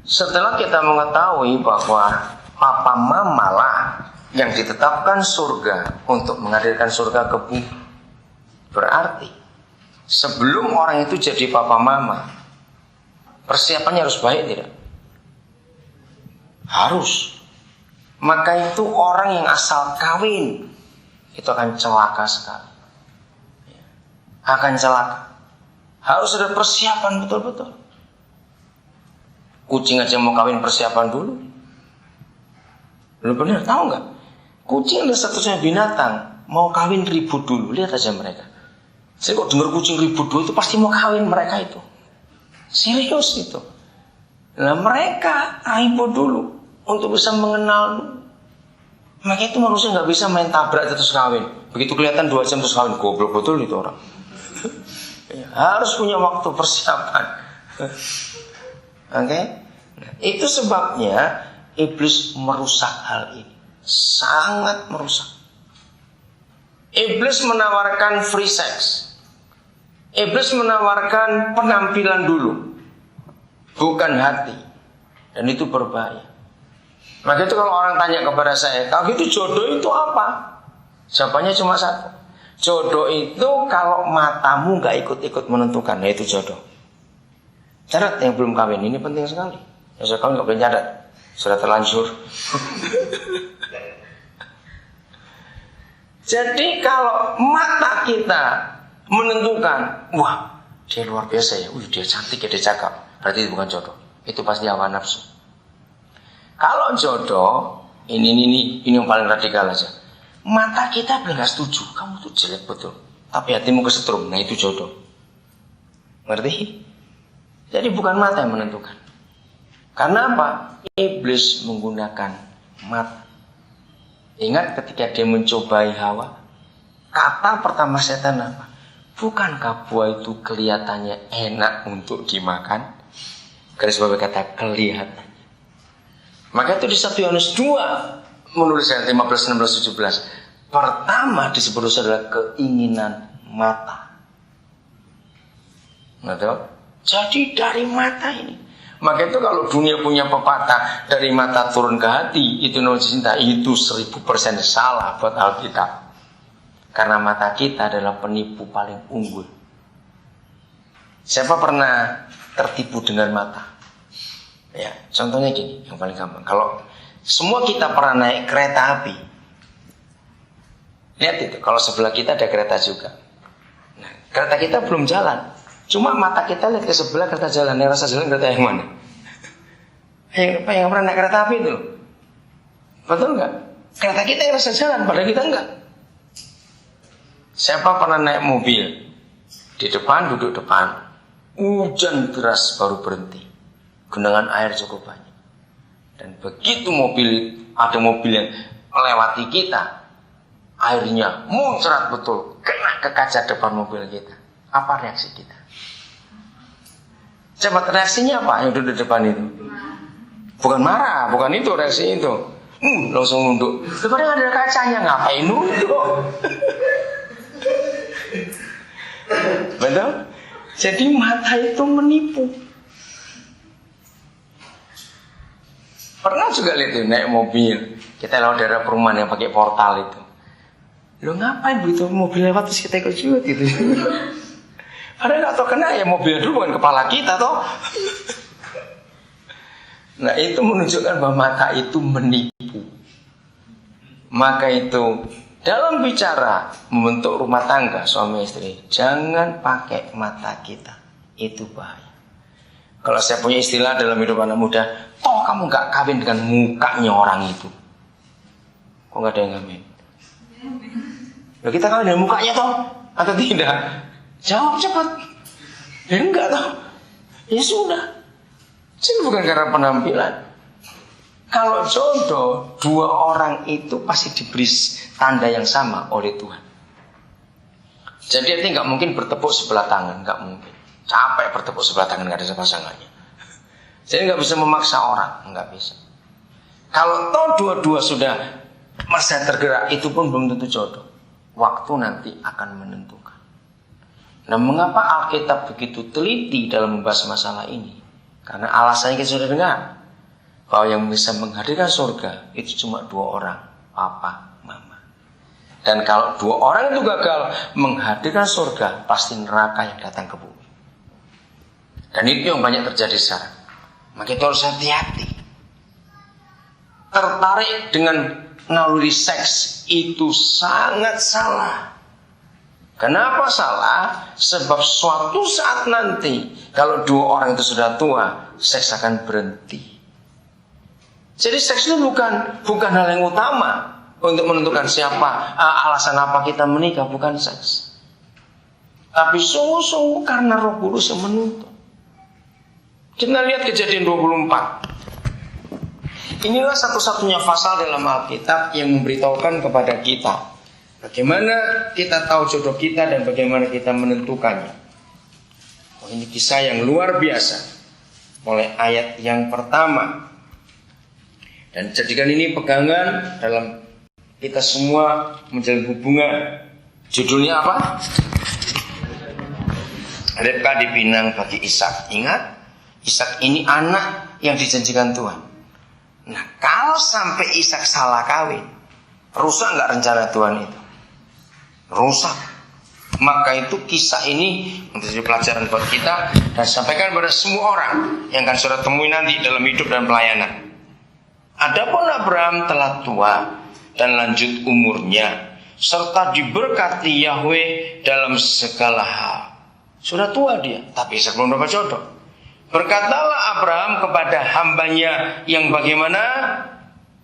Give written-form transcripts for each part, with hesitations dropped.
Setelah kita mengetahui bahwa papa mama lah yang ditetapkan surga untuk menghadirkan surga ke bumi, berarti sebelum orang itu jadi papa mama, persiapannya harus baik tidak? Harus. Maka itu orang yang asal kawin itu akan celaka sekali. Akan celaka. Harus ada persiapan betul-betul. Kucing aja mau kawin persiapan dulu. Lu benar tahu nggak? Kucing adalah satu-satunya binatang mau kawin ribut dulu. Lihat aja mereka. Saya kok dengar kucing ribut dulu itu pasti mau kawin mereka itu. Serius itu. Nah mereka ribut dulu untuk bisa mengenal. Maka itu manusia nggak bisa main tabrak terus kawin. Begitu kelihatan 2 jam terus kawin, goblok betul itu orang. Harus punya waktu persiapan. Oke? Nah, itu sebabnya iblis merusak hal ini. Sangat merusak. Iblis menawarkan free sex. Iblis menawarkan penampilan dulu, bukan hati. Dan itu berbahaya. Maka itu kalau orang tanya kepada saya, kalau gitu jodoh itu apa? Jawabannya cuma satu. Jodoh itu kalau matamu gak ikut-ikut menentukan. Nah itu jodoh. Catat yang belum kawin, ini penting sekali. Yang sudah kawin gak boleh catat, sudah terlanjur. Jadi kalau mata kita menentukan, wah dia luar biasa ya, dia cantik ya, dia cakep, berarti itu bukan jodoh. Itu pasti hawa nafsu. Kalau jodoh, ini yang paling radikal aja. Mata kita benar gak setuju, kamu tuh jelek betul, tapi hatimu kesetrum, nah itu jodoh. Ngerti? Jadi bukan mata yang menentukan. Karena apa? Iblis menggunakan mata. Ingat ketika dia mencobai Hawa, kata pertama setan apa? Bukankah buah itu kelihatannya enak untuk dimakan? Garis bawah kata kelihatan. Maka itu di 1 Yohanes 2 menulis ayat 15, 16, 17. Pertama disebut adalah keinginan mata. Ngerti? Jadi dari mata ini. Maka itu kalau dunia punya pepatah dari mata turun ke hati, itu namanya cinta, itu 1000% salah buat Alkitab. Karena mata kita adalah penipu paling unggul. Siapa pernah tertipu dengan mata? Ya, contohnya gini, yang paling gampang. Kalau semua kita pernah naik kereta api, lihat itu, kalau sebelah kita ada kereta juga. Nah, kereta kita belum jalan. Cuma mata kita lihat ke sebelah kereta jalan, yang rasa jalan kereta yang mana? Yang pernah naik kereta api itu, betul nggak? Kereta kita yang rasa jalan, padahal kita enggak. Siapa pernah naik mobil? Di depan, duduk depan, hujan deras baru berhenti, genangan air cukup banyak. Dan begitu ada mobil yang melewati kita, airnya muncrat betul, kena ke kaca depan mobil kita. Apa reaksi kita? Cepat, reaksinya apa yang duduk di depan itu? Bukan marah, bukan itu reaksi itu. Langsung nunduk. Padahal ada kacanya, ngapain nunduk? Betul? Jadi mata itu menipu. Pernah juga lihat tuh, naik mobil, kita lewat daerah perumahan yang pakai portal itu. Lo ngapain begitu mobil lewat terus kita ikut juga gitu? Padahal nggak tahu kena ya, mobil dulu bukan kepala kita toh. Nah itu menunjukkan bahwa mata itu menipu. Maka itu dalam bicara membentuk rumah tangga suami istri, jangan pakai mata kita, itu bahaya. Kalau saya punya istilah dalam hidup anak muda, toh kamu nggak kawin dengan mukanya orang itu. Kok nggak ada yang ngamen? Loh, kita kawin dengan mukanya toh atau tidak? Jawab cepat. Ya enggak toh. Ya sudah. Jadi bukan karena penampilan. Kalau jodoh, 2 orang itu pasti diberi tanda yang sama oleh Tuhan. Jadi artinya nggak mungkin bertepuk sebelah tangan, nggak mungkin. Capek bertepuk sebelah tangan nggak ada pasangannya. Jadi nggak bisa memaksa orang, nggak bisa. Kalau toh dua-dua sudah masa tergerak, itu pun belum tentu jodoh. Waktu nanti akan menentukan. Nah, mengapa Alkitab begitu teliti dalam membahas masalah ini? Karena alasannya kita sudah dengar bahwa yang bisa menghadirkan surga itu cuma 2 orang, papa, mama. Dan kalau 2 orang itu gagal menghadirkan surga, pasti neraka yang datang ke bumi. Dan itu yang banyak terjadi sekarang. Maka itu harus hati-hati. Tertarik dengan naluri seks itu sangat salah. Kenapa salah? Sebab suatu saat nanti kalau 2 orang itu sudah tua, seks akan berhenti. Jadi seks itu bukan hal yang utama untuk menentukan siapa, alasan apa kita menikah, bukan seks. Tapi sungguh-sungguh karena Roh Kudus yang menuntut. Kita lihat Kejadian 24. Inilah satu-satunya pasal dalam Alkitab yang memberitahukan kepada kita bagaimana kita tahu jodoh kita dan bagaimana kita menentukannya. Oh, ini kisah yang luar biasa. Mulai ayat yang pertama. Dan jadikan ini pegangan dalam kita semua menjalin hubungan. Judulnya apa? Ribka dipinang bagi Ishak. Ingat, Ishak ini anak yang dijanjikan Tuhan. Nah, kalau sampai Ishak salah kawin, rusak nggak rencana Tuhan itu? Rusak. Maka itu kisah ini menjadi pelajaran buat kita dan sampaikan kepada semua orang yang akan saudara temui nanti dalam hidup dan pelayanan. Adapun Abraham telah tua dan lanjut umurnya, serta diberkati Yahweh dalam segala hal. Sudah tua dia, tapi Ishak belum dapat jodoh. Berkatalah Abraham kepada hambanya yang bagaimana?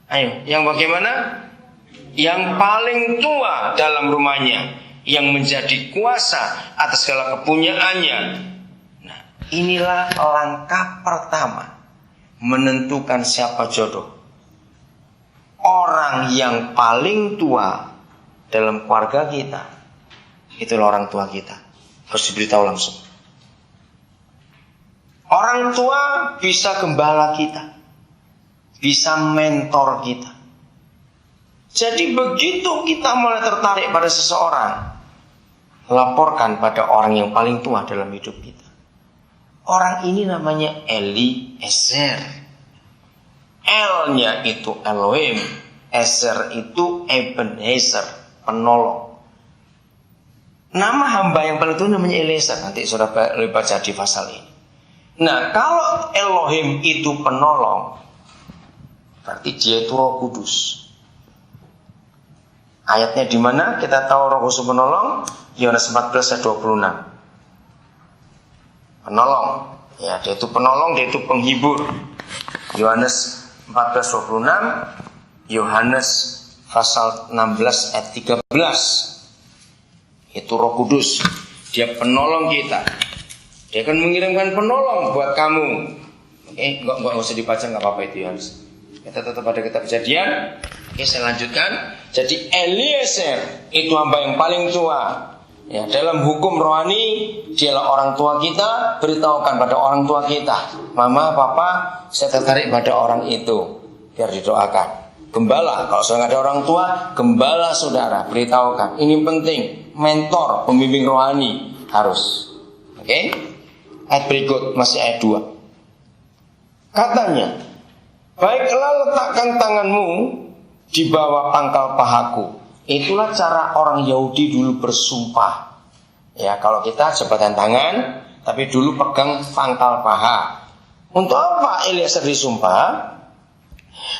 Ayo, yang bagaimana? Yang paling tua dalam rumahnya, yang menjadi kuasa atas segala kepunyaannya. Nah, inilah langkah pertama menentukan siapa jodoh. Orang yang paling tua dalam keluarga kita, itulah orang tua kita. Harus diberitahu langsung. Orang tua bisa gembala kita, bisa mentor kita. Jadi begitu kita mulai tertarik pada seseorang, laporkan pada orang yang paling tua dalam hidup kita. Orang ini namanya Eliezer. L-nya itu Elohim, Ezer itu Ebenezer, penolong. Nama hamba yang paling tua namanya Eliezer. Nanti sudah baca di pasal ini. Nah, kalau Elohim itu penolong, berarti dia itu Roh Kudus. Ayatnya di mana kita tahu Roh Kudus penolong? Yohanes 14 ayat 26. Penolong. Ya, dia itu penolong, dia itu penghibur. Yohanes 14:26, Yohanes pasal 16 ayat 13. Itu Roh Kudus. Dia penolong kita. Dia akan mengirimkan penolong buat kamu. Oke, enggak usah dibaca, enggak apa-apa itu Yohanes. Kita tetap pada kitab Kejadian. Oke, saya lanjutkan. Jadi Eliezer itu hamba yang paling tua. Ya, dalam hukum rohani dialah orang tua kita. Beritahukan pada orang tua kita, mama, papa, saya tertarik pada orang itu, biar didoakan. Gembala, kalau sudah ada orang tua, gembala saudara, beritahukan. Ini penting, mentor, pembimbing rohani harus. Oke? Ayat berikut, masih ayat 2. Katanya, baiklah letakkan tanganmu di bawah pangkal pahaku. Itulah cara orang Yahudi dulu bersumpah. Ya, kalau kita jabatan tangan, tapi dulu pegang pangkal paha. Untuk apa Eliezer disumpah?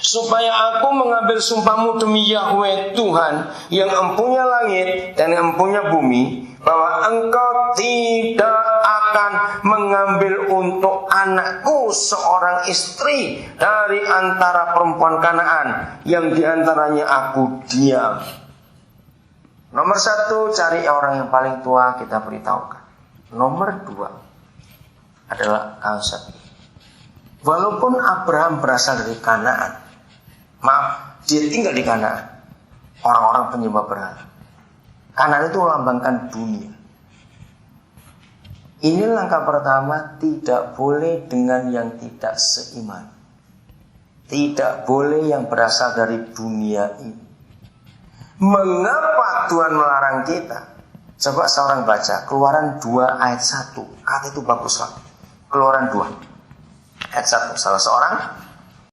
Supaya aku mengambil sumpahmu demi Yahweh Tuhan yang empunya langit dan yang empunya bumi, bahwa engkau tidak akan mengambil untuk anakku seorang istri dari antara perempuan Kanaan yang diantaranya aku diam. Nomor 1, cari orang yang paling tua, kita beritahukan. Nomor 2 adalah konsep. Walaupun Abraham berasal dari Kanaan, maaf, dia tinggal di Kanaan, orang-orang penyembah berhala. Kanaan itu melambangkan dunia. Ini langkah pertama, tidak boleh dengan yang tidak seiman. Tidak boleh yang berasal dari dunia ini. Mengapa Tuhan melarang kita? Coba seorang baca Keluaran 2 ayat 1. Kata itu bagus banget. Keluaran 2. Ayat 1. Salah seorang